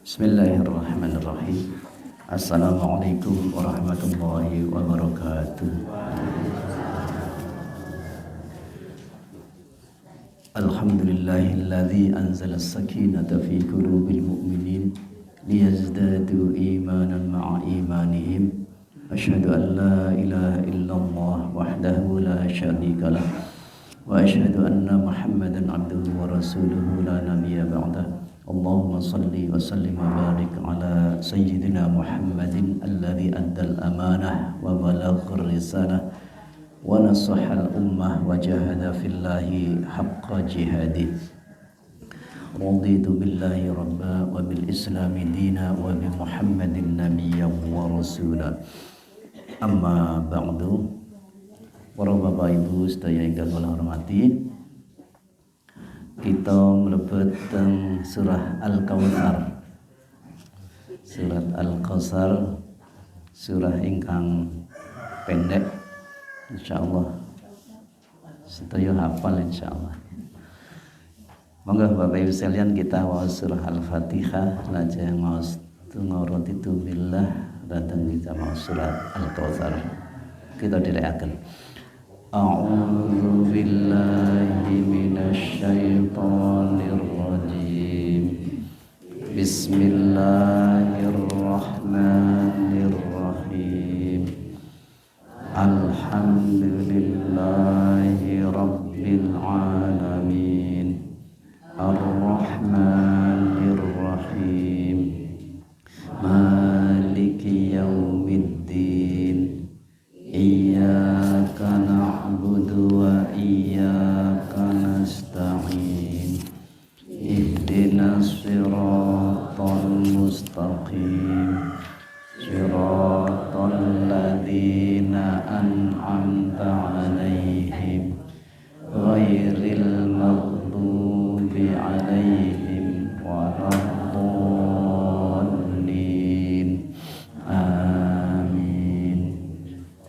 Bismillahirrahmanirrahim. Assalamualaikum warahmatullahi wabarakatuh. Alhamdulillahilladzi anzala as-sakinata fi qulubil mu'minin liyazdadu imanan ma'a imanihim. Asyhadu an la ilaha illallah wahdahu la syarika lah wa asyhadu anna Muhammadan abduhu wa rasuluhu la nabiyya ba'dah. Allahumma salli wa sallim wa barik ala sayyidina Muhammadin alladhi addal amanah wa balaghar risalah wa nasahal ummah wa jahada fillahi haqqa jihadih. Raditu billahi rabba wa bil islami dina wa bi Muhammadin nabiyya wa rasula. Amma ba'du. Para bapak ibu sedaya ingkang kula hormati, kita mlebet teng surah Al-Kautsar. Surat Al-Kautsar, surah ingkang pendek. Insyaallah sedaya hafal insyaallah. Monggo Bapak Ibu sekalian kita waos surah Al-Fatihah lajeng maos tungoratitu billah datang kita maos surat Al-Kautsar. Kita direkaken. A'udzu billahi minasy syaithanir rajim. Bismillahirrahmanirrahim. Alhamdulillahi rabbil alamin. Ar-Rahmanir Rahim. Maliki yaumiddin. Iyyaka na'budu wa iyyaka nasta'in. Ihdinas siratal mustaqim. Siratal ladzina an'amta 'alaihim ghairil maghdubi 'alaihim waladdallin.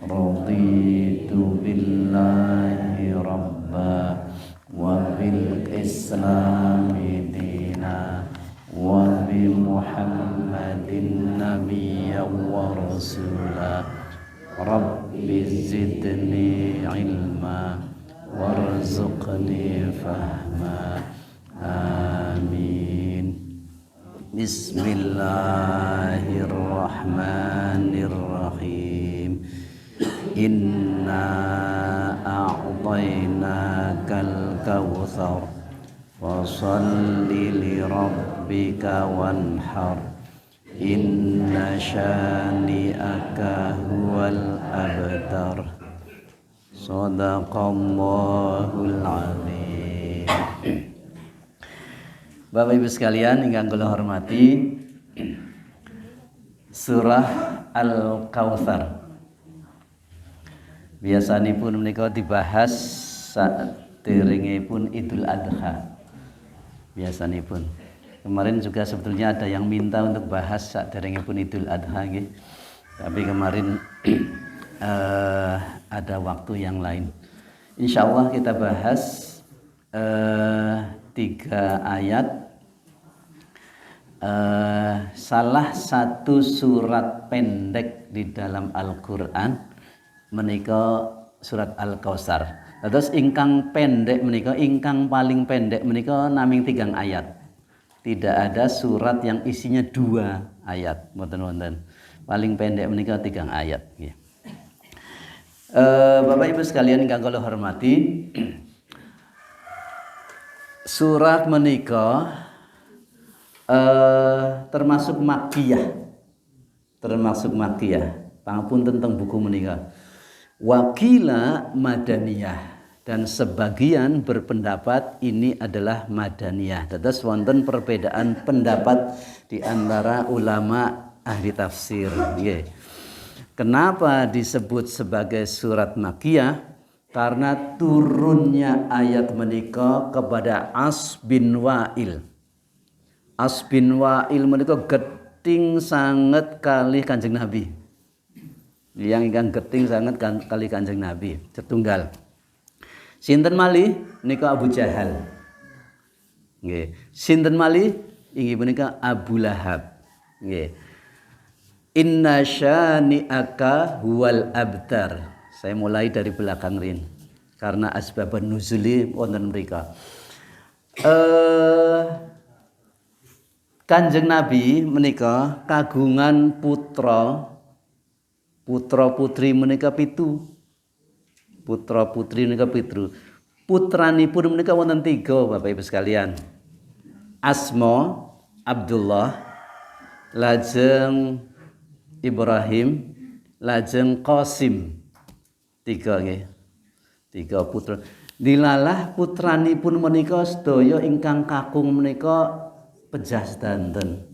Raditu billahi rabba wa bil islami dina wa bi Muhammadin nabiyya wa rasula. Rabbi zidni ilma warzuqni fahma. Amin. Bismillahirrahmanirrahim. Inna a'tainakal kautsar fasholli li rabbika wanhar. Inna syani'aka huwal abtar. Shadaqallahul azim. Bapak Ibu sekalian ingkang kula hormati, surah Al-Kautsar biasanipun menika dibahas saderengipun Idul Adha. Biasanipun. Kemarin juga sebetulnya ada yang minta untuk bahas saderengipun Idul Adha nggih. Tapi kemarin ada waktu yang lain. Insyaallah kita bahas 3 ayat salah satu surat pendek di dalam Al-Qur'an menika surat Al-Kautsar. Terus ingkang pendek menika, ingkang paling pendek menika naming 3 ayat. Tidak ada surat yang isinya 2 ayat, mboten-wonten. Paling pendek menika 3 ayat nggih. Bapak Ibu sekalian ingkang kula hormati, surat menika termasuk makkiyah. Pangapunten tentang buku menika. Wakila madaniyah, dan sebagian berpendapat ini adalah madaniyah. Terus wonten perbedaan pendapat di antara ulama ahli tafsir. Kenapa disebut sebagai surat makkiyah? Karena turunnya ayat menika kepada As bin Wa'il. As bin Wa'il menika geting sangat kali Kanjeng Nabi. Yang ingkang geting sangat kali Kanjeng Nabi, setunggal. Sinten malih nika Abu Jahal. Nggih. Sinten malih inggih punika Abu Lahab. Nggih. Inna syani'aka huwal abtar. Saya mulai dari belakang rin karena asbabun nuzuli wonten mrika. Kanjeng Nabi menika kagungan putra putri menika pitu. Putra putri menika pitu. Putranipun menika wonten 3 Bapak Ibu sekalian. Asma, Abdullah, lajeng Ibrahim, lajeng Qasim. 3 nggih. 3 putra. Dilalah putranipun menika sedaya ingkang kakung menika pejas danten.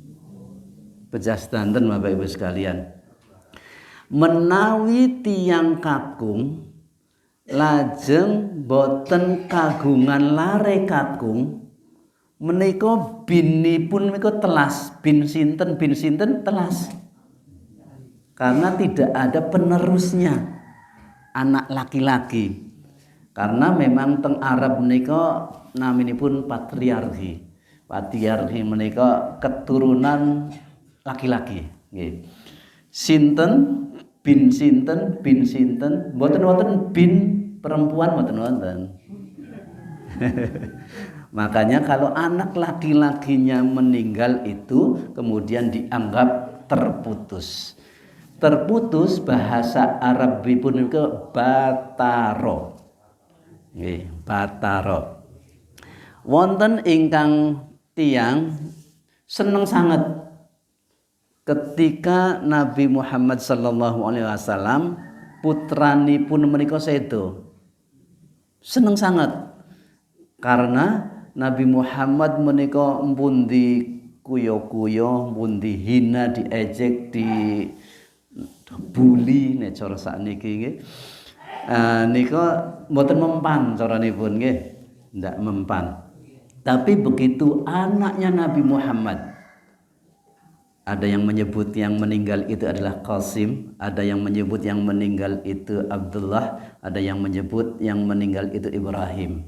Pejas danten Bapak Ibu sekalian. Menawi tiyang kakung lajeng boten kagungan lare kakung menika binipun menika telas, bin sinten telas. Karena tidak ada penerusnya anak laki-laki. Karena memang teng Arab menika naminipun patriarki. Patriarki menika keturunan laki-laki, nggih. Sinten bin sinten mboten wonten bin perempuan mboten wonten. Makanya kalau anak laki-lakinya meninggal itu kemudian dianggap terputus. Terputus bahasa Arabipun ke bataro. Nggih, bataro. Wonten ingkang tiyang seneng sanget ketika Nabi Muhammad sallallahu alaihi wasallam putranipun menika sedo. Seneng sanget karena Nabi Muhammad menika mpun dikuyo-kuyo, mpun dihina, diejek, dibuli nek cara sakniki nggih. Nika mboten mempan caranipun nggih, ndak mempan. Tapi begitu anaknya Nabi Muhammad, ada yang menyebut yang meninggal itu adalah Qasim, ada yang menyebut yang meninggal itu Abdullah, ada yang menyebut yang meninggal itu Ibrahim.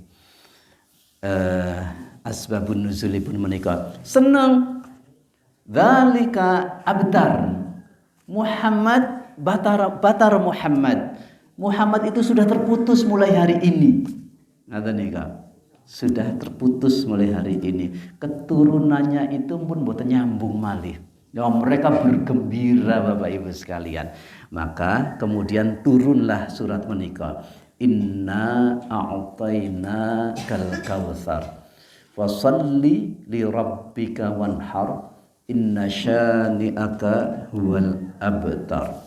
Asbabun nuzulipun menika seneng. Dzalika abtar. Muhammad batar Muhammad. Muhammad itu sudah terputus mulai hari ini. Ngaten nika. Sudah terputus mulai hari ini. Keturunannya itu pun boten nyambung malih. Ya, mereka bergembira Bapak Ibu sekalian. Maka kemudian turunlah surat menika. Inna a'tayna kal kautsar. Fasalli li rabbika wanhar. Inna syani'aka huwal abtar.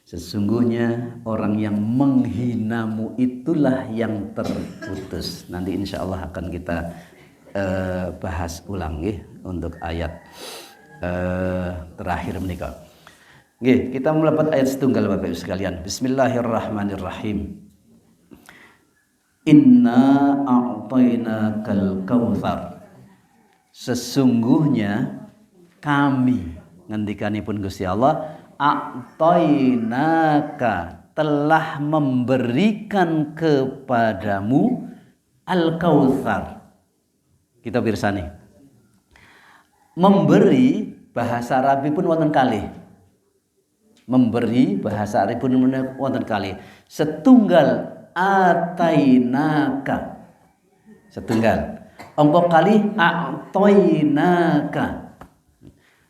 Sesungguhnya orang yang menghinamu itulah yang terputus. Nanti insya Allah akan kita bahas ulang untuk ayat terakhir menika. Kita melepat ayat setunggal Bapak Ibu sekalian. Bismillahirrahmanirrahim. Inna a'tainakal kautsar. Sesungguhnya kami, ngendikanipun Gusti Allah, a'tainaka, telah memberikan kepadamu al-kautsar. Kita pirsani. Memberi bahasa Arabi pun wonten kalih. Memberi bahasa Arabi pun wonten kalih. Setunggal atainaka. Setunggal. Angka kalih a'tainaka.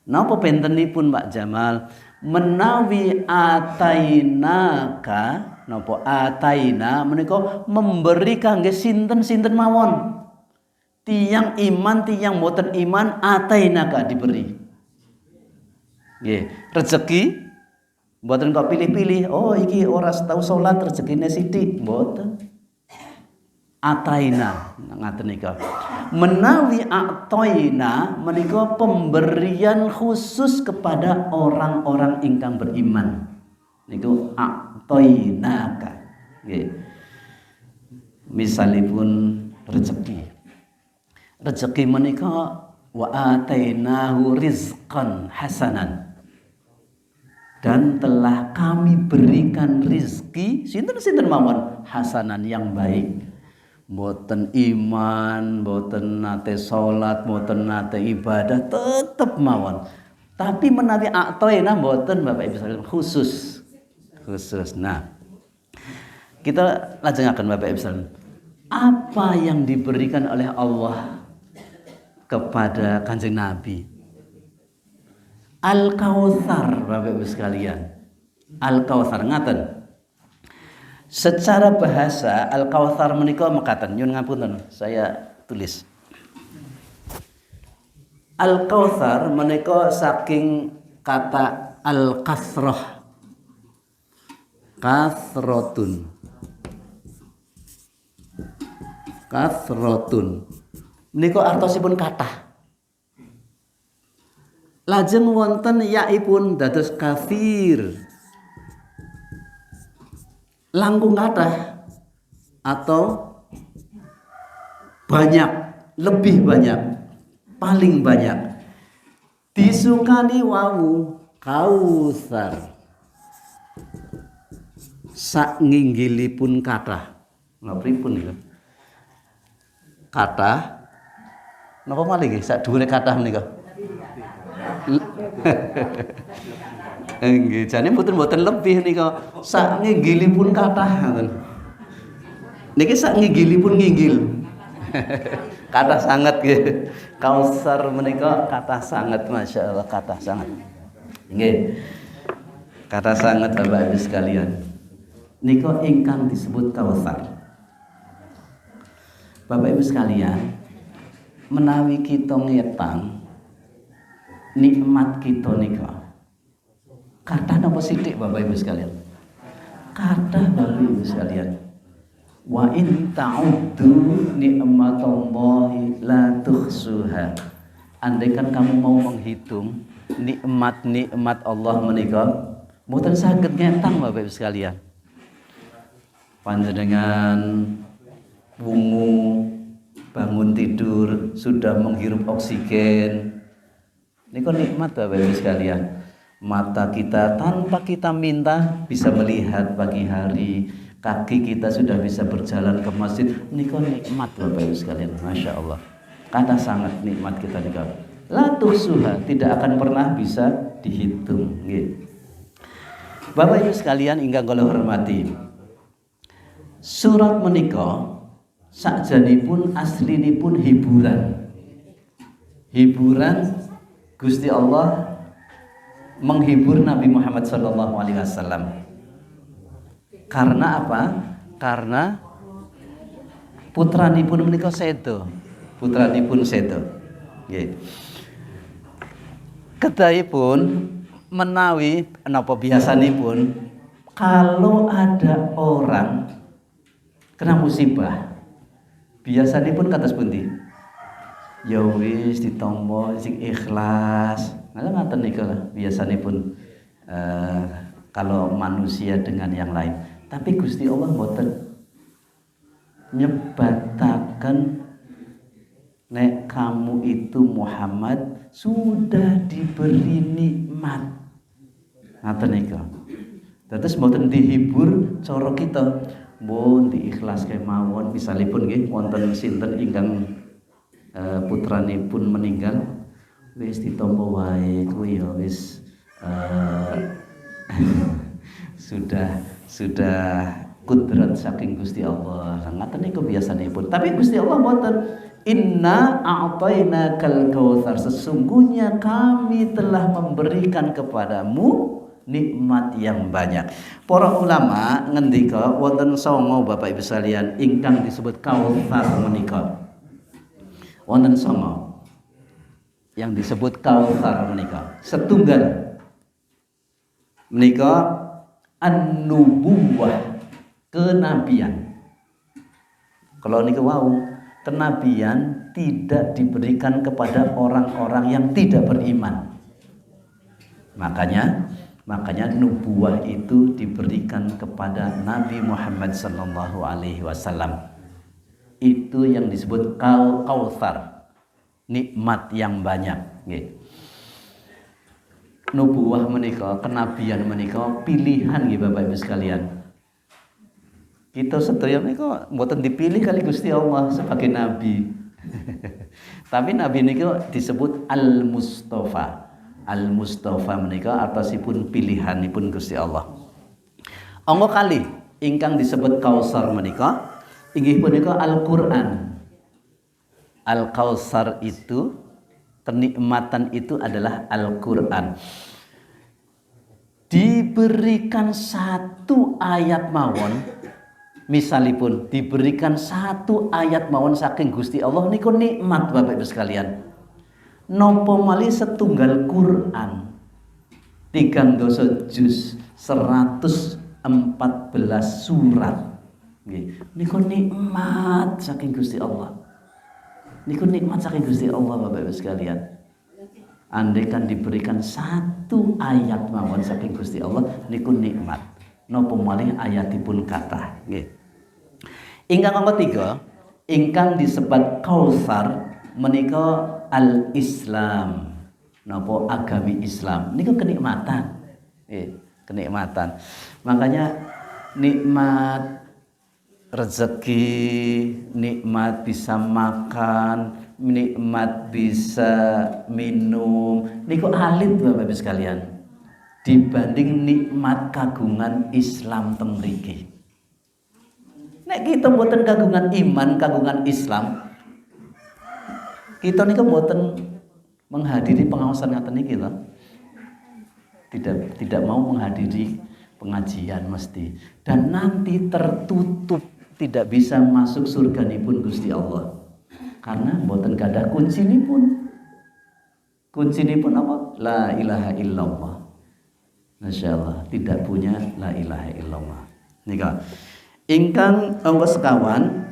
Napa bentenipun Pak Jamal? Menawi atainaka, napa ataina menika memberi kangge sinten-sinten mawon. Tiyang iman, tiyang boten iman, atainaka diberi. Nggih, rezeki mboten kok pilih-pilih. Oh iki ora tau salat rezekine sithik, mboten. Ataina ngaten nika. Menawi a'taina menika pemberian khusus kepada orang-orang ingkang beriman. Niku a'tainaka. Nggih. Misalipun rezeki. Rezeki menika wa atainahu rizqan hasanan. Dan telah kami berikan rizki sinten-sinten mawon hasanan yang baik. Mboten iman, mboten nate salat, mboten nate ibadah, tetep mawon. Tapi menawi a'toina mboten Bapak Ibu sekalian khusus. Nah, kita lajengaken Bapak Ibu sekalian. Apa yang diberikan oleh Allah kepada Kanjeng Nabi? Al-Kautsar Bapak Ibu sekalian. Al-Kautsar ngaten. Secara bahasa Al-Kautsar menika mekaten, nyun ngapunten, saya tulis. Al-Kautsar menika saking kata al-kasrah. Kasrotun. Menika artosipun kathah. Lajeng wonten yaipun dados katsir. Langkung kathah atau banyak, lebih banyak, paling banyak. Disukani wau Kautsar. Sak nginggilipun kathah. Ngapripun niku? Kathah. Napa malih nggih sak dhuwure kathah menika? Nggih, jane mboten lebih nika sak nginggilipun kathah ngoten. Niki sak nginggilipun nginggil. Kathah sanget nggih. Kautsar menika kathah sanget, masyaallah kathah sanget. Nggih. Kathah sanget Bapak Ibu sekalian. Nika ingkang disebut Kautsar. Bapak Ibu sekalian, menawi kita ngetang nikmat kita nika kathah napa sithik Bapak Ibu sekalian? Kathah Bapak Ibu sekalian. Wa in ta'uddu ni'matallahi la tuhsuha. Andaikan kamu mau menghitung nikmat-nikmat Allah menika, mboten saged ngetang Bapak Ibu sekalian. Panjenengan wungu bangun tidur sudah menghirup oksigen. Niku nikmat Bapak Ibu sekalian. Mata kita tanpa kita minta bisa melihat pagi hari, kaki kita sudah bisa berjalan ke masjid. Niku nikmat Bapak Ibu sekalian, masya Allah. Karena sangat nikmat kita niku. La tuhsuha, tidak akan pernah bisa dihitung. Gitu. Bapak Ibu sekalian ingkang kula hormati, surat menika sakjanipun aslinipun hiburan. Hiburan Gusti Allah menghibur Nabi Muhammad SAW. Karena apa? Karena putranipun menika sedo. Putranipun sedo. Nggih. Kedahipun menawi napa biasanipun kalau ada orang kena musibah, biasanipun kados pundi? Ya wis ditampa sing ikhlas. Ngaten niku biasanipun kalau manusia dengan yang lain. Tapi Gusti Allah mboten nyebataken nek kamu itu Muhammad sudah diberi nikmat. Ngaten niku. Dados mboten dihibur cara kita. Mbon diikhlaske mawon misalipun nggih wonten sinten ingkang putranipun meninggal wis ditampa wae kuwi ya wis sudah kudrat saking Gusti Allah. Ngaten niku biasanipun. Tapi Gusti Allah mboten. Inna a'tainakal kautsar, sesungguhnya kami telah memberikan kepadamu nikmat yang banyak. Para ulama ngendika wonten 9 Bapak Ibu sekalian ingkang disebut kautsar menika. Wonten 9 yang disebut kautsar menika. Setunggal menika an-nubuwah, kenabian. Kalau niku wau kenabian tidak diberikan kepada orang-orang yang tidak beriman. Makanya nubuwah itu diberikan kepada Nabi Muhammad sallallahu alaihi wasallam. Itu yang disebut kautsar, nikmat yang banyak nggih. Nubuwah menika, kenabian menika pilihan nggih Bapak Ibu sekalian. Kita sedaya menika mboten dipilih kali Gusti Allah sebagai nabi. Tapi nabi niku disebut Al-Mustafa. Al-Mustafa menika atasipun pilihanipun Gusti Allah. Angka kali ingkang disebut Kausar menika inggih punika Al-Qur'an. Al-Kausar itu, kenikmatan itu adalah Al-Qur'an. Diberikan satu ayat mawon, misalipun diberikan satu ayat mawon saking Gusti Allah niku nikmat Bapak Ibu sekalian. Napa malih setunggal Quran 3 juz 114 surat. Nggih, niku nikmat saking Gusti Allah. Niku nikmat saking Gusti Allah Bapak Ibu sekalian. Andai kan diberikan satu ayat mawon saking Gusti Allah niku nikmat. Napa malih ayatipun kathah nggih. Ingkang nomor 3, ingkang disebat Kausar menika al-Islam. Napa agami Islam niku kenikmatan. Kenikmatan. Makanya nikmat rezeki, nikmat bisa makan, nikmat bisa minum, niku alit Bapak Ibu sekalian. Dibanding nikmat kagungan Islam teng mriki. Nek kita mboten kagungan iman, kagungan Islam, kita niku mboten menghadiri pengawasan ngaten niki lho. Tidak mau menghadiri pengajian mesti, dan nanti tertutup, tidak bisa masuk surga nipun Gusti Allah. Karena mboten gadah kuncinipun. Kuncinipun apa? La ilaha illallah. Masyaallah, tidak punya la ilaha illallah. Nika. Ingkang angka sekawan,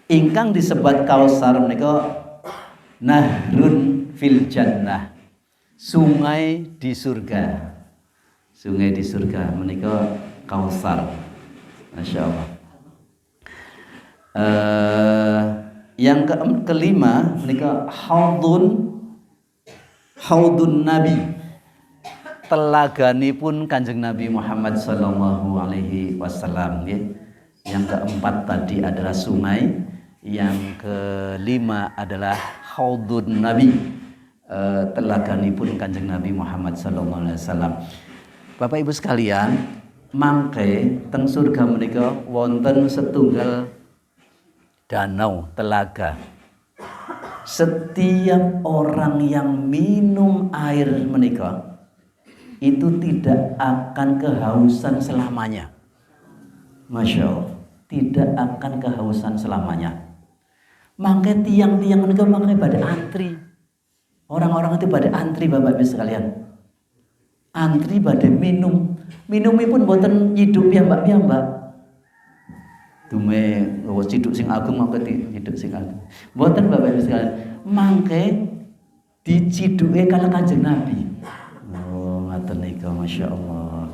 ingkang disebat Kausar menika nahrun fil jannah. Sungai di surga. Sungai di surga menika Kausar. Masyaallah. Yang kelima menika haudun Nabi, telaganipun Kanjeng Nabi Muhammad sallallahu alaihi wasallam. Yang keempat tadi adalah sungai, yang kelima adalah haudun Nabi, telaganipun Kanjeng Nabi Muhammad sallallahu alaihi wasallam. Bapak Ibu sekalian, mangke teng surga menika wonten setunggal danau, telaga. Setiap orang yang minum air menika itu tidak akan kehausan selamanya. Masya Allah, tidak akan kehausan selamanya. Mangke tiang-tiang menika mangke pada antri. Orang-orang itu pada antri Bapak Ibu sekalian. Antri pada minum. Minumipun boten nyidup piyambak-piyambak. Dume ciduk sing agung mangke ciduk sing agung. Mboten Bapak Ibu sekalian, mangke diciduke kala Kanjeng Nabi. Oh, ngaten nika masyaallah.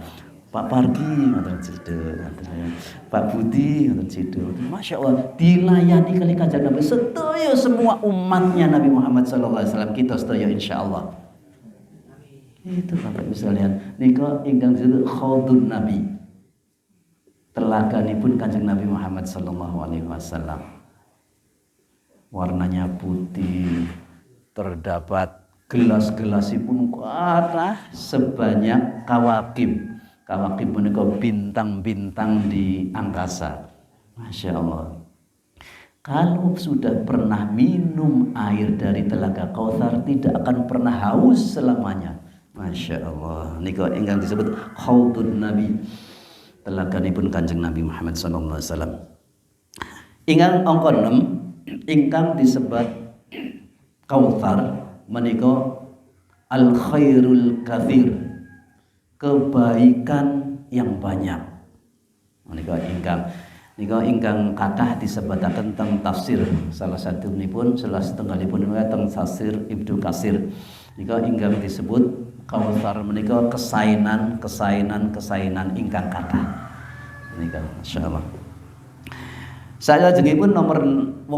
Pak Pardi ngaten ciduk, Pak Budi ngaten ciduk. Masyaallah, dilayani kali Kanjeng Nabi sedaya semua umatnya Nabi Muhammad sallallahu alaihi wasallam, kita sedaya insyaallah. Itu Bapak Ibu sekalian, nika ingkang disebut khaudun Nabi. Telaganipun Kanjeng Nabi Muhammad sallallahu alaihi wasallam. Warnanya putih, terdapat gelas-gelasipun kathah sebanyak kawakib. Kawakib menika bintang-bintang di angkasa. Masya Allah. Kalau sudah pernah minum air dari telaga Kautsar, tidak akan pernah haus selamanya. Masya Allah. Nika ingkang disebut khaudun Nabi. Telaganipun Kanjeng Nabi Muhammad sallallahu alaihi wasallam. Ingkang angka 6, ingkang disebut Kautsar menika al khairul katsir, kebaikan yang banyak. Menika ingkang kathah disebutaken teng tafsir, salah setunggalipun teng tafsir Ibnu Katsir. Nika ingkang disebut Kautsar menika kesainan ingkang kathah. Menika masyaallah. Saya jengipun nomor 8.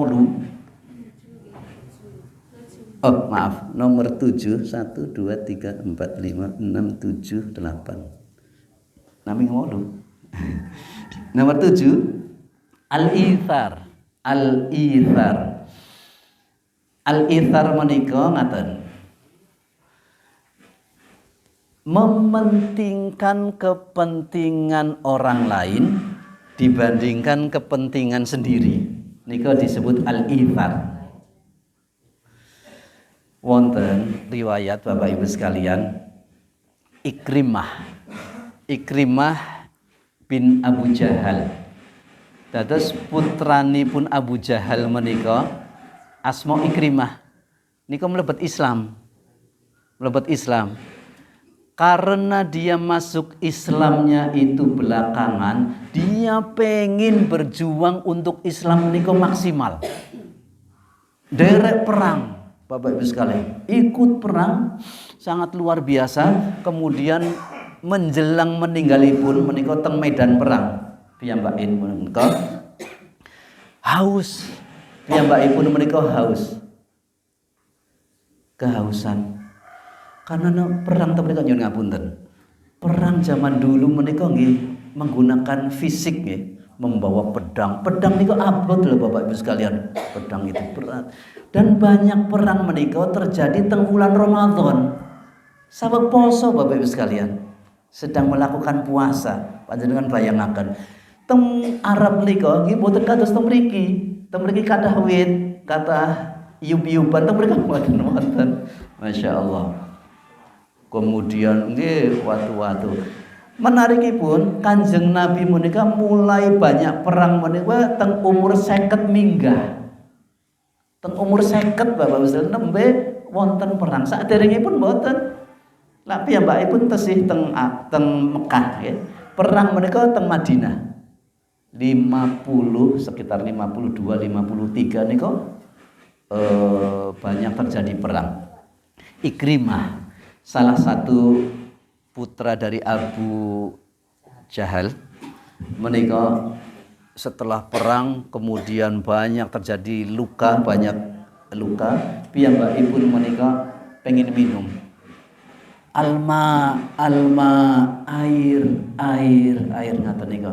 Oh, maaf, nomor 7, 1 2 3 4 5 6 7 8. Naming 8. Nomor 7, al-ithar. Al-ithar. Al-ithar menika ngaten. Mementingkan kepentingan orang lain dibandingkan kepentingan sendiri. Nika disebut al-ithar. Wonten riwayat Bapak Ibu sekalian, Ikrimah bin Abu Jahal. Dados putranipun Abu Jahal menika asma Ikrimah. Nika mlebet Islam. Karena dia masuk Islamnya itu belakangan, dia pengen berjuang untuk Islam niku maksimal. Derek perang, Bapak Ibu sekalian, ikut perang sangat luar biasa. Kemudian menjelang meninggalipun menika teng medan perang, piyambakipun menika haus. Piyambakipun menika haus. Kehausan. Karena perang mereka nyuwun ngapunten. Perang zaman dulu menika nggih menggunakan fisik nggih, membawa pedang. Pedang niku abot lho Bapak Ibu sekalian. Pedang itu berat. Dan banyak perang menika terjadi teng bulan Ramadan. Sabab poso Bapak Ibu sekalian. Sedang melakukan puasa. Panjenengan bayangaken. Teng Arab menika nggih boten kados teng mriki. Teng mriki kathah wit, kathah iyub-iyuban, teng mriki wonten. Masyaallah. Kemudian nggih watu-watu. Menarikipun Kanjeng Nabi menika mulai banyak perang menika teng umur 50 minggah. Teng umur 50 Bapak Ibu nembe wonten perang. Saderengipun mboten. Lah piyambakipun tesih teng Mekah nggih. Perang menika teng Madinah. 50 sekitar 52 53 nika banyak terjadi perang. Ikrimah, salah satu putra dari Abu Jahal menika setelah perang kemudian banyak terjadi banyak luka. Piyambakipun menika pengen minum. Alma, air ngaten nika.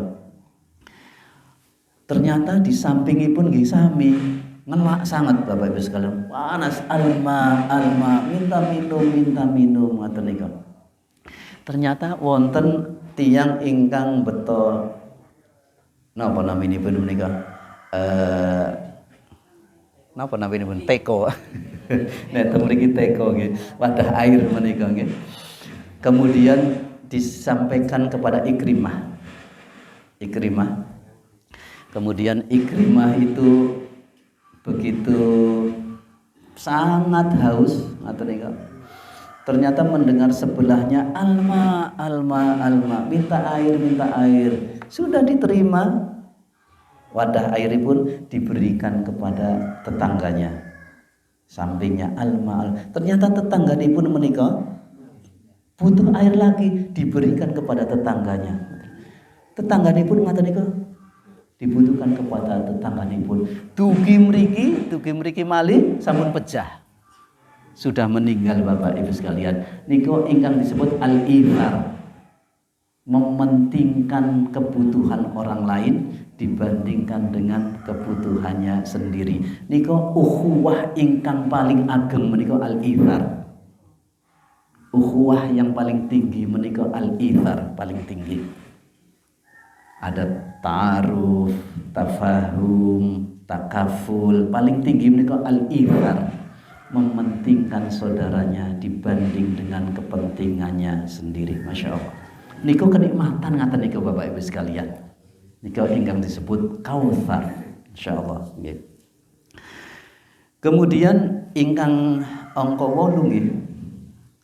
Ternyata di sampingipun nggih sami ngelak sangat Bapak Ibu sekalian. Panas, alma, minta minum ngaten nika. Ternyata wonten tiyang ingkang beto napa naminipun menika? Napa naminipun? Teko. Nek mriki teko nggih, wadah air menika nggih. Kemudian disampaikan kepada Ikrimah. Kemudian Ikrimah itu begitu sangat haus ngaten nika. Ternyata mendengar sebelahnya alma, minta air. Sudah diterima. Wadah air pun diberikan kepada tetangganya. Sampingnya alma. Ternyata tetanganipun menika butuh air lagi, diberikan kepada tetangganya. Tetangganipun ngaten nika dibutuhkan kepada tetangganipun. Dugi mriki malih sampun pejah. Sudah meninggal Bapak Ibu sekalian. Niko ingkang disebut al-ithar. Mementingkan kebutuhan orang lain dibandingkan dengan kebutuhannya sendiri. Niko ukhuwah ingkang paling ageng menika al-ithar. Ukhuwah yang paling tinggi menika al-ithar, paling tinggi. Ada ta'aruf, tafahum, takaful, paling tinggi menika al-ithar. Mementingkan saudaranya dibanding dengan kepentingannya sendiri. Masya Allah. Niko kenikmatan ngaten niku Bapak Ibu sekalian. Niko ingkang disebut kautsar. Insyaallah nggih. Kemudian ingkang angka 8 nggih.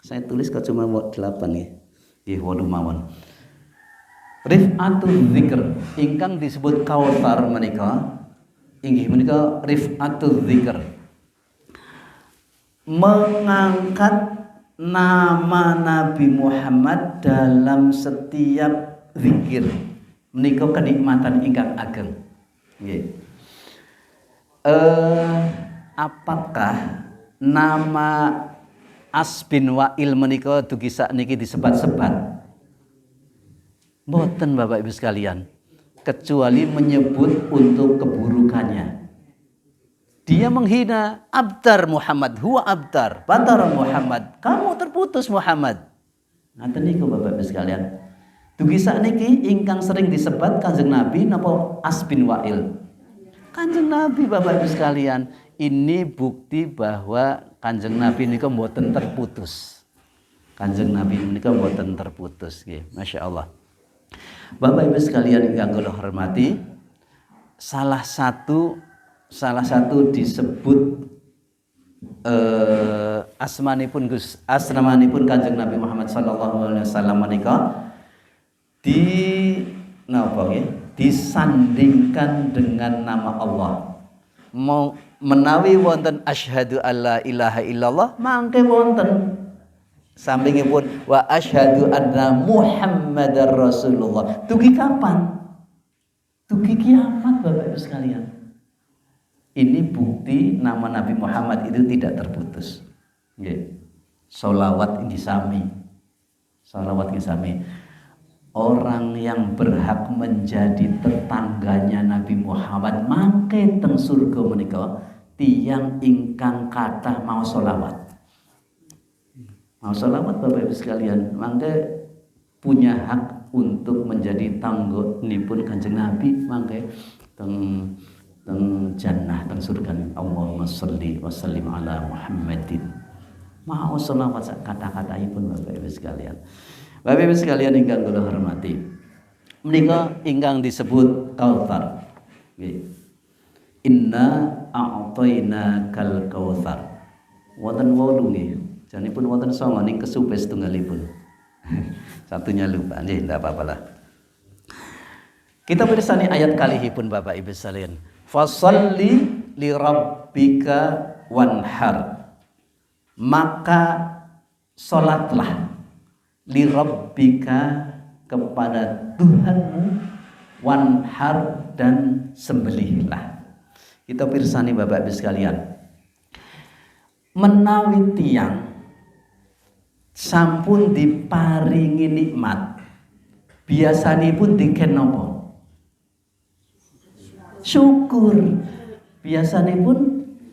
Saya tulis kok cuma 8 nggih. Nggih 8 mawon. Rif'atul dzikr ingkang disebut kautsar menika inggih menika rif'atul dzikr. Mengangkat nama Nabi Muhammad dalam setiap zikir menika kenikmatan ingkang ageng. Nggih. Apakah nama As bin Wa'il menika dugi sakniki disebat-sebat? Mboten Bapak Ibu sekalian. kecuali menyebut untuk keburukannya. Dia menghina abtar Muhammad, huwa abtar, batara Muhammad, kamu terputus Muhammad. Ngaten niku Bapak Ibu sekalian. Dugi sakniki ingkang sering disebat Kanjeng Nabi napa As bin Wa'il. Kanjeng Nabi Bapak Ibu sekalian, ini bukti bahwa Kanjeng Nabi niku mboten terputus. Kanjeng Nabi menika mboten terputus nggih. Masya Allah. Bapak Ibu sekalian ingkang kula hormati, salah satu disebut asmanipun Kanjeng Nabi Muhammad sallallahu alaihi wasallam menika disandingkan dengan nama Allah. Menawi wonten asyhadu alla ilaha illallah mangke wonten sampingipun wa asyhadu anna Muhammadar Rasulullah. Dugi kapan? Dugi kiamat Bapak Ibu sekalian. Ini bukti nama Nabi Muhammad itu tidak terputus. Nggih. Sholawat ini sami. Orang yang berhak menjadi tetangganya Nabi Muhammad mangke teng surga menika tiyang ingkang kathah mau sholawat. Mau sholawat Bapak Ibu sekalian, mangke punya hak untuk menjadi tanggonipun Kanjeng Nabi, mangke teng jannah, teng surga. Allahumma sholli wa sallim ala Muhammadin. Mau sholawat sak kata-kataipun Bapak Ibu sekalian. Bapak Ibu sekalian ingkang kula hormati, menika ingkang disebut Kautsar. Nggih. Inna a'tayna kal kautsar. Wonten 8 nggih. Janipun wonten 9 ning kesupes tunggalipun. Satunya lupa, nggih ndak apa-apalah. Kita pirsani ayat kalihipun Bapak Ibu sekalian. Fasholli li rabbika wanhar. Maka salatlah li rabbika kepada Tuhanmu wanhar dan sembelihlah. Kita pirsani Bapak Ibu sekalian. Menawi tiyang sampun diparingi nikmat, biasanipun diken napa? Syukur. Biasanipun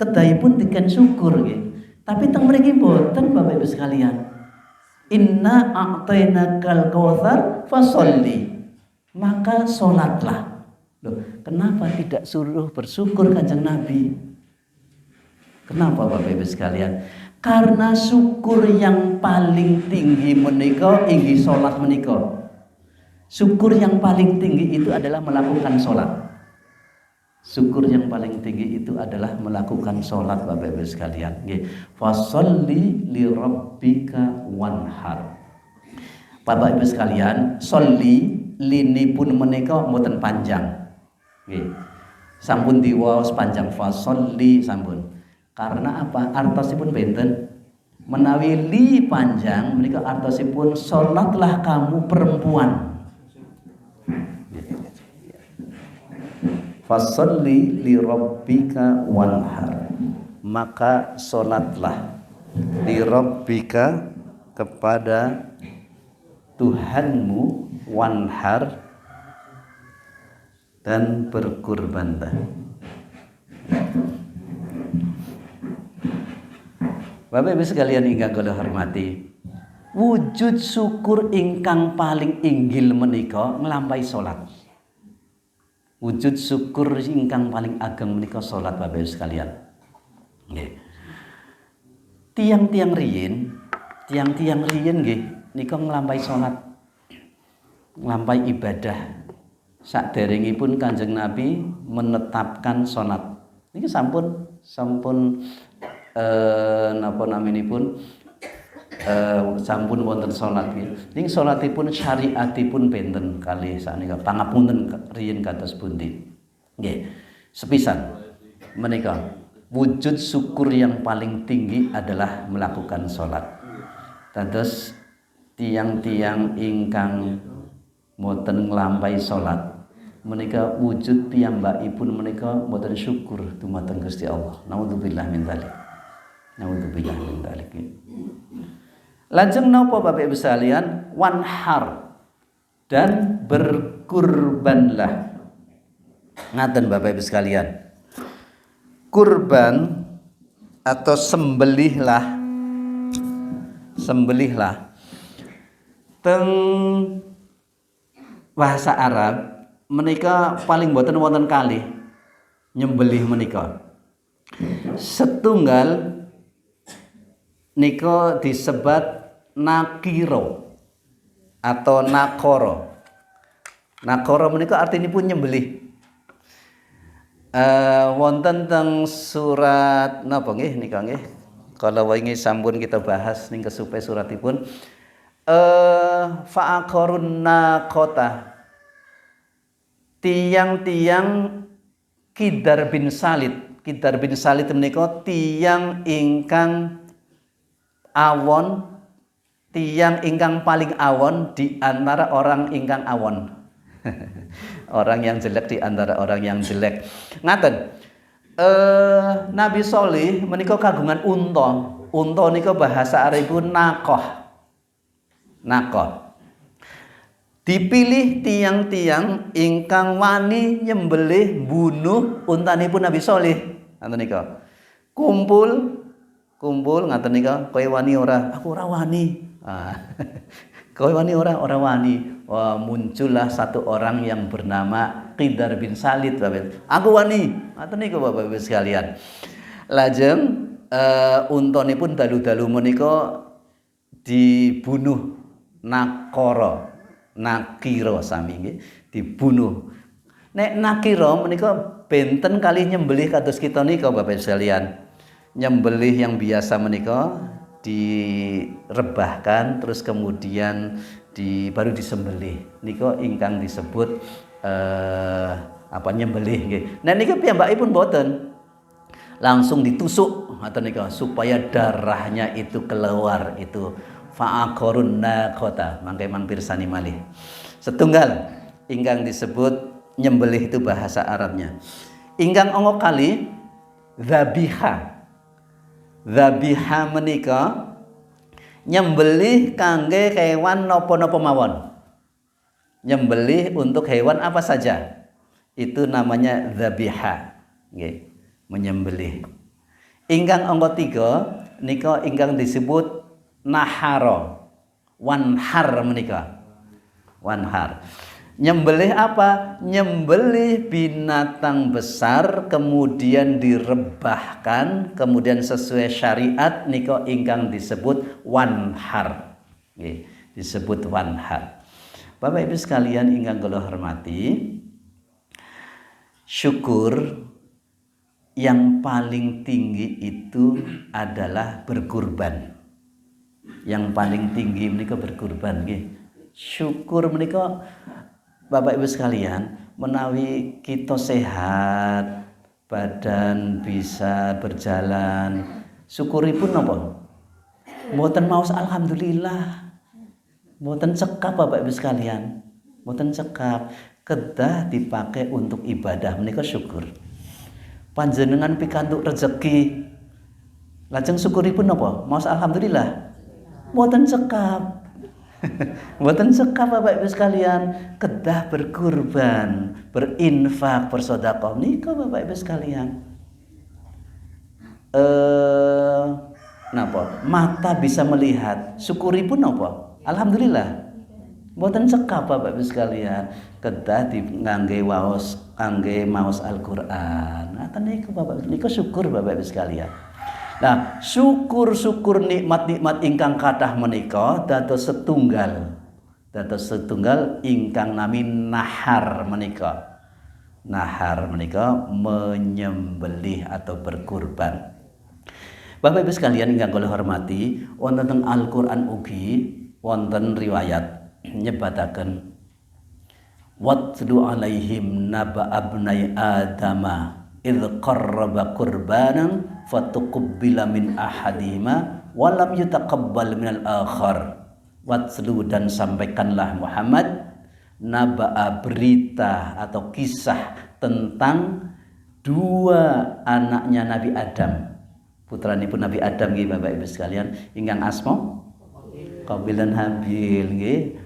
kedahipun diken syukur nggih. Tapi teng mriki boten Bapak Ibu sekalian. Inna a'tainakal kautsar fasholli. Maka salatlah. Loh, kenapa tidak suruh bersyukur Kanjeng Nabi? Kenapa Bapak Ibu sekalian? Karena syukur yang paling tinggi menika inggih salat menika. Syukur yang paling tinggi itu adalah melakukan salat. Syukur yang paling tinggi itu adalah melakukan salat Bapak Ibu sekalian. Nggih. Fasholli li rabbika wanhar. Bapak Ibu sekalian, sholli linipun menika mboten panjang. Nggih. Sampun diwaos panjang fasholli sampun. Karena apa? Artosipun benten. Menawi li panjang menika artosipun salatlah kamu perempuan. Fasholli li rabbika wanhar. Maka salatlah li rabbika kepada Tuhanmu wanhar dan berkurbanlah. Bapak Ibu sekalian ingkang kula hormati, wujud syukur ingkang paling inggil menika nglampahi salat. Wujud syukur ingkang paling ageng menika salat Bapak Ibu sekalian. Nggih. Tiang-tiang riyin nggih nika nglampahi salat. Nglampahi ibadah. Saderengipun Kanjeng Nabi menetapkan salat. Niki sampun napa naminipun sampun wonten salat nggih. Ning salatipun syariatipun benten kalih sanika pangapunten riyin kados pundi. Nggih. Sepisan menika wujud syukur yang paling tinggi adalah melakukan salat. Dados tiang-tiang ingkang mboten nglampahi salat menika wujud piyambakipun menika mboten syukur dumateng Gusti Allah. Naudzubillah min dzalik. Naudzubillah min dzalik. Lajeng napa Bapak Ibu sekalian? Wanhar dan berkurbanlah. Ngaten Bapak Ibu sekalian. Kurban atau sembelihlah teng bahasa Arab menika paling boten wonten kalih nyembelih menika. Setunggal nika disebat nakiro atau nakoro. Nakoro menika artinipun nyembelih. Wonten teng surat napa nggih nika nggih. Kalau wingi sampun kita bahas ning kesupe suratipun fa'aqarun naqata. Tiang-tiang Kidar bin Salid. Kidar bin Salid menika tiang ingkang awon, tiang ingkang paling awon di antara orang ingkang awon. Orang yang jelek di antara orang yang jelek. Ngaten. Nabi Solih menika kagungan unta. Unta nika bahasa Arabipun naqah. Naqah. Dipilih tiang-tiang ingkang wani nyembelih bunuh untanipun Nabi Solih. Ngaten nika. Kumpul ngaten nika, kowe wani ora? Aku ora wani. Kowe wani ora? Ora wani. Wah, muncullah satu orang yang bernama Qidar bin Salid, Bapak. Aku wani. Ngaten nika Bapak Ibu sekalian. Lajeng untanipun dalu-dalu menika dibunuh nakiro sami nggih, dibunuh. Nek nakiro menika benten kali nyembelih kados kita nika Bapak sekalian. Nyembelih yang biasa menika direbahkan terus kemudian baru disembelih. Nika ingkang disebut nyembelih nggih. Nah nika piyambakipun boten. Langsung ditusuk ngoten nika supaya darahnya itu keluar itu. Fa'aqarun naqata, mangke man pirsani malih. Setunggal ingkang disebut nyembelih itu bahasa Arabnya. Ingkang angka kali dzabiha. Dzabiha menika nyembelih kangge hewan napa-napa mawon. Nyembelih untuk hewan apa saja. Itu namanya dzabiha. Nggih, menyembelih. Ingkang angka 3 nika ingkang disebut naharo, wanhar menika. Wanhar. Nyembelih apa? Nyembelih binatang besar kemudian direbahkan, kemudian sesuai syariat nika ingkang disebut wanhar. Nggih, disebut wanhar. Bapak Ibu sekalian ingkang kula hormati, syukur yang paling tinggi itu adalah berkurban. Yang paling tinggi menika berkurban nggih. Syukur menika Bapak Ibu sekalian, menawi kita sehat, badan bisa berjalan, syukuripun napa? Mboten maos alhamdulillah. Mboten cekap Bapak Ibu sekalian. Mboten cekap, kedah dipakai untuk ibadah menika syukur. Panjenengan pikantuk rezeki. Lajeng syukuripun napa? Maos alhamdulillah. Mboten cekap. Mboten cekap Bapak Ibu sekalian, kedah berkurban, berinfak, bersedekah nika Bapak Ibu sekalian. Napa? Mata bisa melihat, syukuripun napa? Alhamdulillah. Mboten cekap Bapak Ibu sekalian, kedah ngangge waos, ngangge maos Al-Qur'an. Ngaten niku Bapak, niku syukur Bapak Ibu sekalian. Nah, syukur-syukur nikmat-nikmat ingkang kathah menika dados setunggal. Dados setunggal ingkang nami nahar menika. Nahar menika menyembelih atau berkurban. Bapak Ibu sekalian ingkang kula hormati, wonten teng Al-Qur'an ugi wonten riwayat nyebataken watlu alaihim naba abnai adama idh qarraba qurbanan fatuqbila min ahadihima walam yutaqabbal minal akhar. Watslu, dan sampaikanlah Muhammad naba'a, berita atau kisah tentang dua anaknya Nabi Adam, putranipun Nabi Adam nggih Bapak Ibu sekalian, ingkang asma Qabil dan Habil nggih.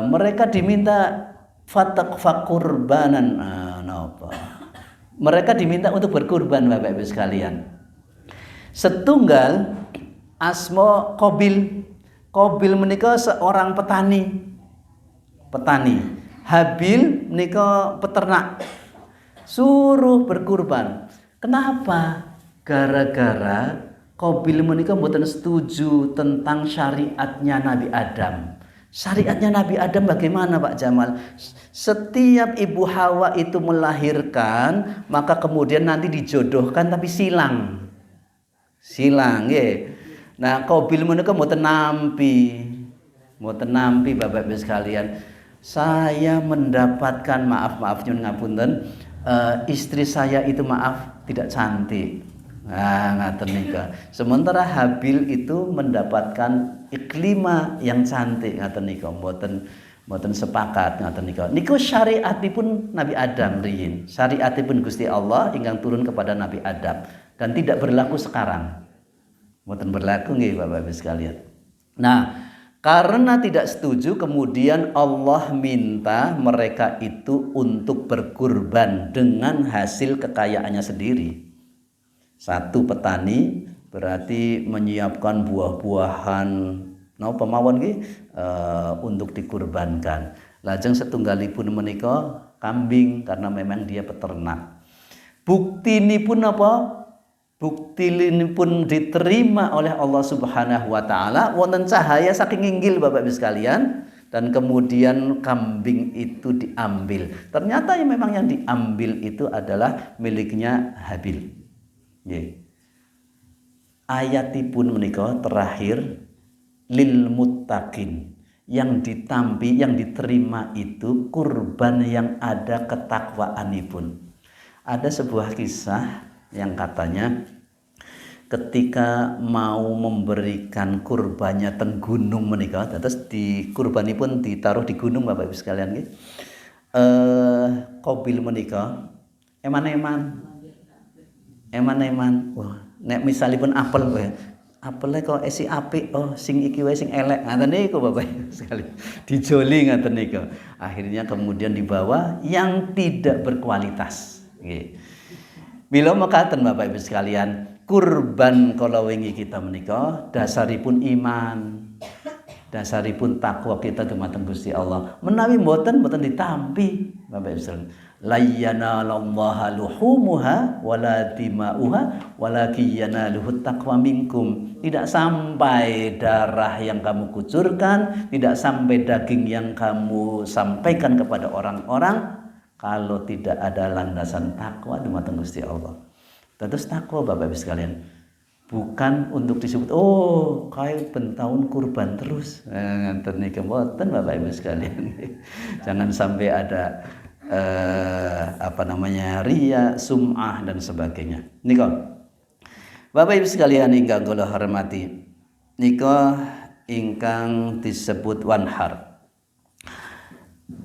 Mereka diminta Fatakfa kurbanan. Napa? Mereka diminta untuk berkurban Bapak Ibu sekalian. Setunggal asma Qabil. Qabil menika seorang petani. Habil menika peternak. Suruh berkurban. Kenapa? Gara-gara Qabil menika mboten setuju tentang syariatnya Nabi Adam. Syariatnya Nabi Adam bagaimana Pak Jamal? Setiap ibu Hawa itu melahirkan, maka kemudian nanti dijodohkan tapi silang ya. Nah, Qabil menika mboten nampi Bapak Ibu sekalian. Saya mendapatkan maaf nyun ngapunten, istri saya itu maaf tidak cantik. Nah, ngaten nika. Sementara Habil itu mendapatkan iklima yang cantik ngaten nika. Mboten sepakat ngaten nika. Niku syariatipun Nabi Adam riyin. Syariatipun Gusti Allah ingkang turun kepada Nabi Adam dan tidak berlaku sekarang. Mboten berlaku nggih Bapak Ibu sekalian. Nah, karena tidak setuju kemudian Allah minta mereka itu untuk berkurban dengan hasil kekayaannya sendiri. Satu petani berarti menyiapkan buah-buahan napa mawon nggih untuk dikurbankan. Lajeng setunggalipun menika kambing karena memang dia peternak. Buktinipun apa? Buktinipun diterima oleh Allah Subhanahu wa taala wonten cahaya saking inggil Bapak Ibu sekalian, dan kemudian kambing itu diambil. Ternyata memang yang diambil itu adalah miliknya Habil. Ayatipun menika terakhir lil muttaqin, yang ditampi yang diterima itu kurban yang ada ketakwaanipun. Ada sebuah kisah yang katanya ketika mau memberikan kurbannya teng gunung menika, terus di kurbanipun ditaruh di gunung Bapak Ibu sekalian nggih. Qabil menika eman-eman. Wah, nek misalipun apel wae. Apele kok isi apik, oh sing iki wae sing elek. Ngaten niku Bapak sekali. Dijoli ngaten niku. Akhirnya kemudian dibawa yang tidak berkualitas. Nggih. Mila mekaten Bapak Ibu sekalian, kurban kala wingi kita menika dasaripun iman. Dasaripun takwa kita dumateng Gusti Allah. Menawi mboten ditampi Bapak Ibu sekalian. La yanalallaha luhumuha wala dima'uha walakin yanaluhut taqwa minkum. Tidak sampai darah yang kamu kucurkan, tidak sampai daging yang kamu sampaikan kepada orang-orang kalau tidak ada landasan takwa dumateng Gusti Allah. Terus takwa Bapak Ibu sekalian bukan untuk disebut kayak bentahun kurban terus. Nganten niki mboten Bapak Ibu sekalian. Jangan sampai ada riya, sum'ah dan sebagainya. Nika Bapak Ibu sekalian ingkang kula hormati, nika ingkang disebut wanhar.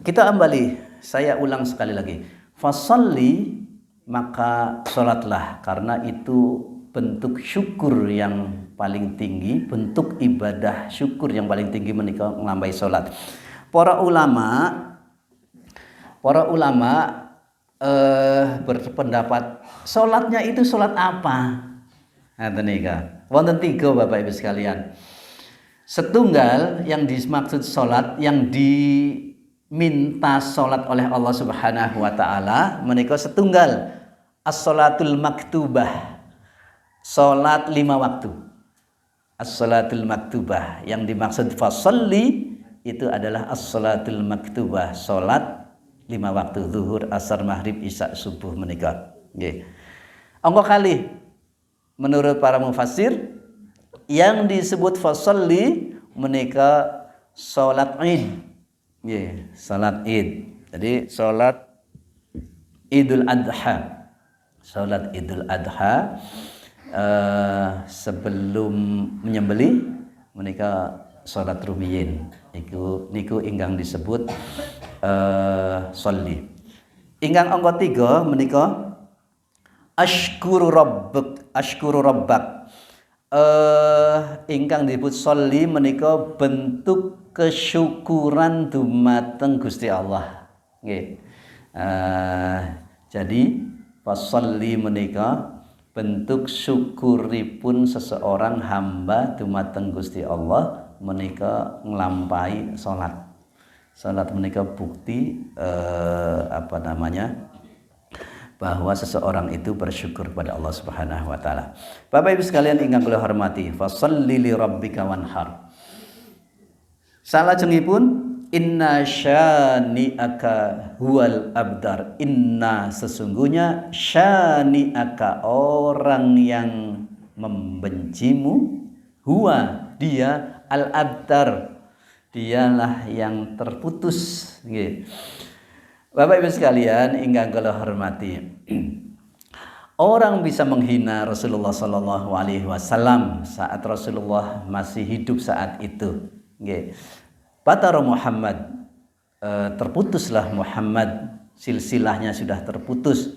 Kita kembali, saya ulang sekali lagi. Fasalli, maka salatlah, karena itu bentuk syukur yang paling tinggi, bentuk ibadah syukur yang paling tinggi menika nglampahi salat. Para ulama berpendapat salatnya itu salat apa? Ngaten nika. Wonten 3 Bapak Ibu sekalian. Setunggal yang dimaksud salat yang diminta salat oleh Allah Subhanahu wa taala menika setunggal as-salatul maktubah. Salat 5 waktu. As-salatul maktubah yang dimaksud fasalli itu adalah as-salatul maktubah, salat 5 waktu, zuhur, asar, maghrib, isya, subuh menika. Nggih. Angka kali menurut para mufassir yang disebut fasalli menika salat Id. Nggih, salat Id. Jadi salat Idul Adha. Salat Idul Adha sebelum menyembelih menika salat rumiyin. Niku ingkang disebut sholli. Ingkang angka 3 menika asykuru rabbak. Ingkang disebut sholli menika bentuk kesyukuran dumateng Gusti Allah. Nggih. Jadi fasalli menika bentuk syukuripun seseorang hamba dumateng Gusti Allah menika nglampahi salat. Salat menika bukti bahwa seseorang itu bersyukur pada Allah Subhanahu wa taala. Bapak Ibu sekalian ingkang kula hormati, fasholli li rabbika wanhar. Salajengipun inna syani'aka huwal abdar. Inna sesungguhnya syani'aka orang yang membencimu, huwa dia al abdar dialah yang terputus. Bapak Ibu sekalian ingkang kula hormati, orang bisa menghina Rasulullah sallallahu alaihi wasallam saat Rasulullah masih hidup saat itu. Batara Muhammad, terputuslah Muhammad, silsilahnya sudah terputus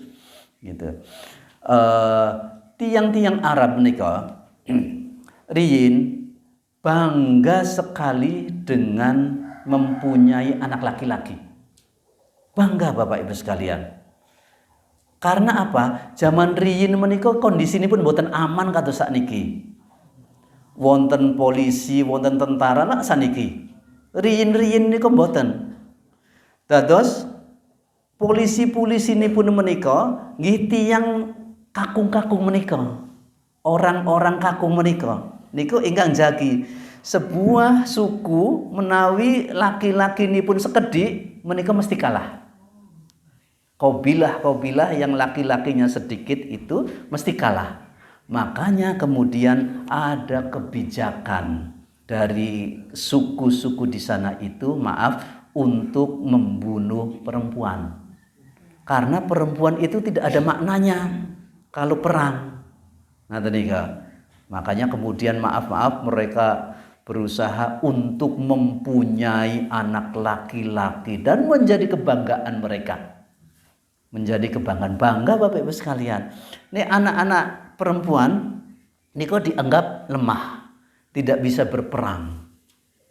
gitu. Tiang-tiang Arab menika riyin bangga sekali dengan mempunyai anak laki-laki. Bangga Bapak Ibu sekalian. Karena apa? Zaman riyin menika kondisinipun boten aman kados sakniki. Wonten polisi, wonten tentara nak saniki. Riyin-riyin niku mboten. Dados polisi-polisi nipun menika nggih tiyang kakung-kakung menika. Orang-orang kakung menika niku ingkang jagi sebuah suku menawi laki-laki nipun sekedhik menika mesti kalah. Kabilah-kabilah yang laki-lakinya sedikit itu mesti kalah. Makanya kemudian ada kebijakan dari suku-suku di sana itu untuk membunuh perempuan. Karena perempuan itu tidak ada maknanya kalau perang. Nah, makanya kemudian mereka berusaha untuk mempunyai anak laki-laki dan menjadi kebanggaan mereka. Menjadi kebanggaan, bangga Bapak Ibu sekalian. Ini anak-anak perempuan ini kok dianggap lemah, tidak bisa berperang.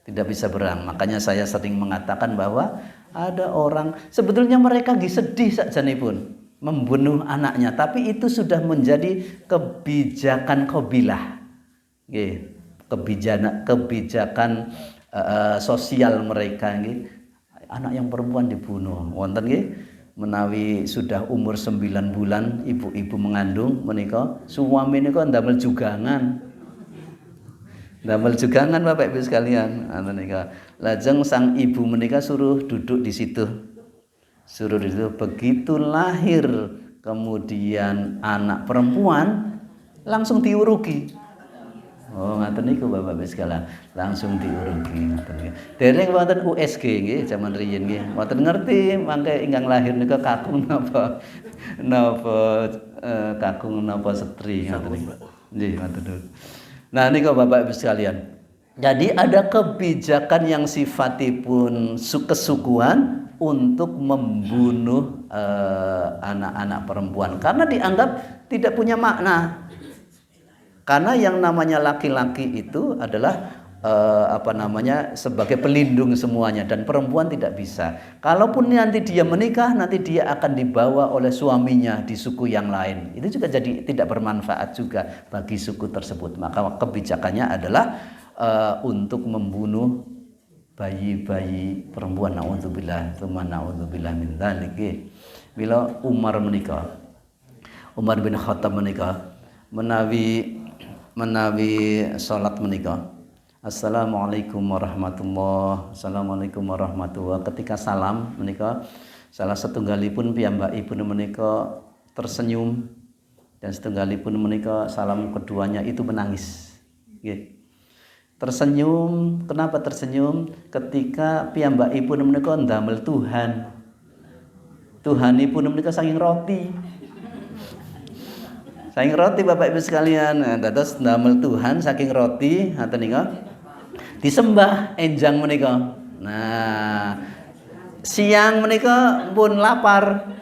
Tidak bisa berang. Makanya saya sering mengatakan bahwa ada orang sebetulnya mereka sedih sajanipun membunuh anaknya, tapi itu sudah menjadi kebijakan kabilah. Kebijakan sosial mereka nggih. Anak yang perempuan dibunuh. Wonten nggih menawi sudah umur 9 bulan ibu-ibu mengandung menika suami niku ndamel jugangan. Ndamel jugangan Bapak Ibu sekalian. Lajeng sang ibu menika suruh duduk di situ. Suruh di situ, begitu lahir kemudian anak perempuan langsung diurugi. Oh, ngaten niku Bapak Ibu sekalian, langsung diurugi ngaten nggih. Dereng wonten USG nggih jaman riyin nggih. Mboten ngerti mangke ingkang lahir nika kakung napa kakung napa setri ngaten niku. Nggih, ngaten. Nah, niku Bapak Ibu sekalian. Jadi ada kebijakan yang sifatipun kesukuan untuk membunuh anak-anak perempuan karena dianggap tidak punya makna. Karena yang namanya laki-laki itu adalah sebagai pelindung semuanya dan perempuan tidak bisa. Kalaupun nanti dia menikah, nanti dia akan dibawa oleh suaminya di suku yang lain. Itu juga jadi tidak bermanfaat juga bagi suku tersebut. Maka kebijakannya adalah untuk membunuh bayi-bayi perempuan. Na'udzubillah, tsumma na'udzubillah min dzalik. Bila Umar bin Khattab menikah menawi salat menika Assalamualaikum warahmatullahi Assalamualaikum warahmatullahi. Ketika salam menika salah setunggalipun piyambakipun menika tersenyum dan setunggalipun menika salam keduanya itu menangis. Tersenyum, kenapa tersenyum? Ketika piyambakipun menika ndamel Tuhanipun menika saking roti. Saking roti Bapak Ibu sekalian, dados ndamel Tuhan saking roti, ngaten nika disembah enjang menika. Nah, siang menika pun lapar.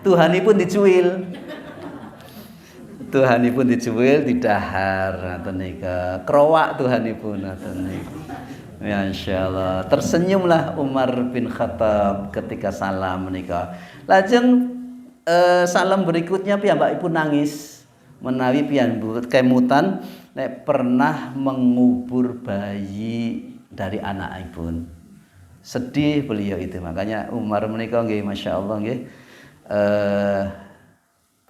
Tuhanipun dicuil. Tuhanipun dicuil didahar ngaten nika. Krowak Tuhanipun ngaten nika. Masya Allah. Tersenyumlah Umar bin Khattab ketika salam menikah. Lajeng salam berikutnya piyambakipun nangis menawi piyambak kemutan nek pernah mengubur bayi dari anakipun. Sedih beliau itu. Makanya Umar menikah nggih Masya Allah nggih.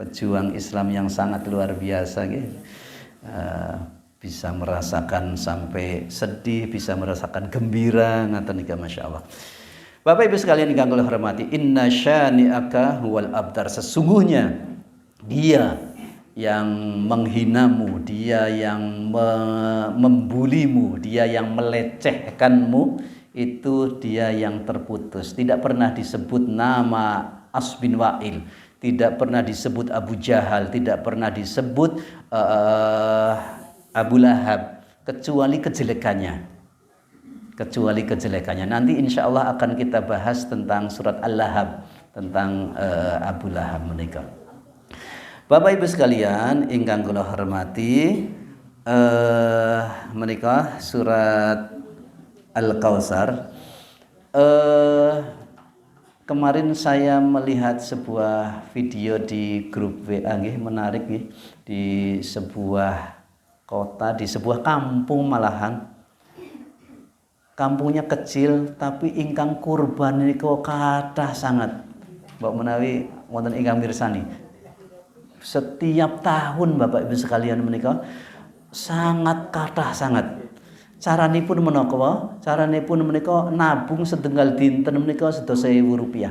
Pejuang Islam yang sangat luar biasa nggih. Bisa merasakan sampai sedih, bisa merasakan gembira, ngaten nika Masya Allah. Bapak Ibu sekalian ingkang kula hormati, inna syani'aka huwal abtar, sesungguhnya dia yang menghinamu, dia yang membulimu, dia yang melecehkanmu, itu dia yang terputus. Tidak pernah disebut nama As bin Wa'il, tidak pernah disebut Abu Jahal, tidak pernah disebut Abu Lahab, kecuali kejelekannya. Nanti insya Allah akan kita bahas tentang surat Al-Lahab, tentang Abu Lahab menikah. Bapak Ibu sekalian ingkang kula hormati, menikah surat Al-Kautsar. Kemarin saya melihat sebuah video di grup WA nggih, menarik nggih, di sebuah kota, di sebuah kampung malahan. Kampungnya kecil tapi ingkang kurban niku kathah sangat. Mbok menawi wonten ingkang mirsani. Setiap tahun Bapak Ibu sekalian menika sangat kathah sangat. Caranipun menapa? Caranipun menika nabung setunggal dinten menika Rp10.000.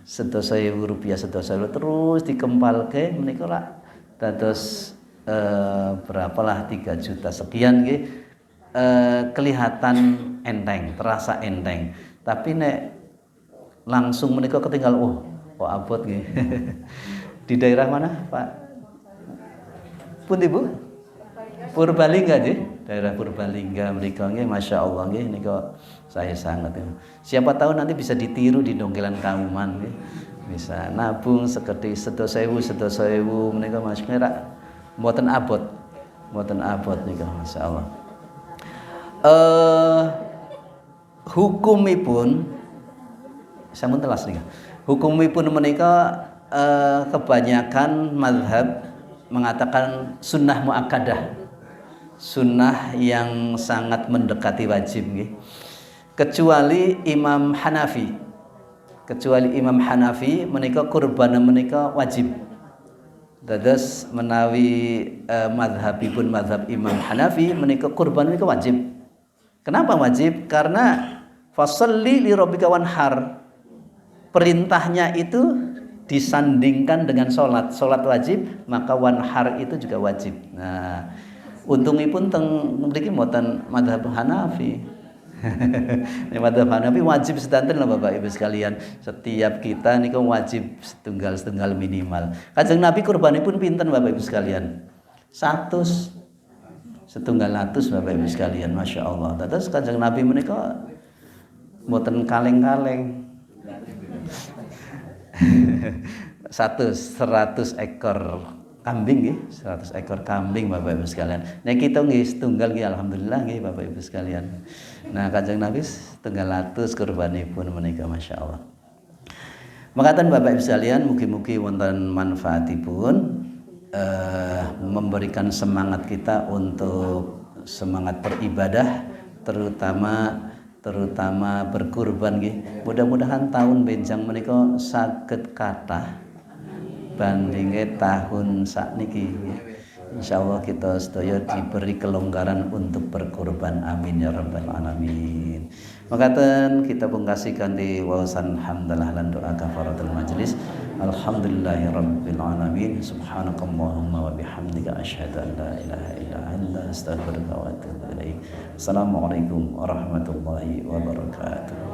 Rp10.000 terus dikempalke menika lah dados berapalah 3 juta sekian nggih. Kelihatan enteng, terasa enteng. Tapi nek langsung menika ketinggal kok abot nggih. Di daerah mana, Pak? Pundi Bu? Purbalingga nggih. Daerah Purbalingga menika nggih, Masya Allah nggih nika saya sangat. Siapa tahu nanti bisa ditiru di Dongkelan Kauman nggih. Bisa nabung sekedhik 10.000 menika Mas kira mboten abot nika Masya Allah. Hukumipun sampun telas nika. Hukumipun menika kebanyakan mazhab mengatakan sunnah muakkadah, sunnah yang sangat mendekati wajib nggih. Kecuali Imam Hanafi menika kurban menika wajib. Dados menawi mazhabipun mazhab Imam Hanafi menika kurban menika wajib. Kenapa wajib? Karena fasholli li rabbika wanhar. Perintahnya itu disandingkan dengan sholat wajib, maka wanhar itu juga wajib. Nah, untungipun teng mriki mboten mazhab Hanafi. Madhab Hanafi wajib sedanten lah Bapak Ibu sekalian. Setiap kita niku wajib setunggal minimal. Kanjeng Nabi kurbanipun pinten Bapak Ibu sekalian? 100 Bapak Ibu sekalian, Masya Allah. Terus Kanjeng Nabi menika mboten kaleng-kaleng. 100 ekor kambing nggih, 100 ekor kambing Bapak Ibu sekalian. Nek kita nggih setunggal nggih alhamdulillah nggih Bapak Ibu sekalian. Nah, Kanjeng Nabi setunggal atus kurbanipun menika Masya Allah. Makaten Bapak Ibu sekalian, mugi-mugi wonten manfaatipun, memberikan semangat kita untuk semangat beribadah, terutama berkurban nggih. Mudah-mudahan tahun benjang menika saged kathah bandinge tahun sakniki. Insyaallah kita sedaya diberi kelonggaran untuk berkurban. Amin ya rabbal alamin. Makaten kita pungkasi kanthi waosan hamdalah lan doa kafaratul majelis. Alhamdulillahirabbil alamin. Subhanakallahumma wa bihamdika asyhadu an la ilaha illa anta astaghfiruka wa atubu ilaik. Assalamualaikum warahmatullahi wabarakatuh.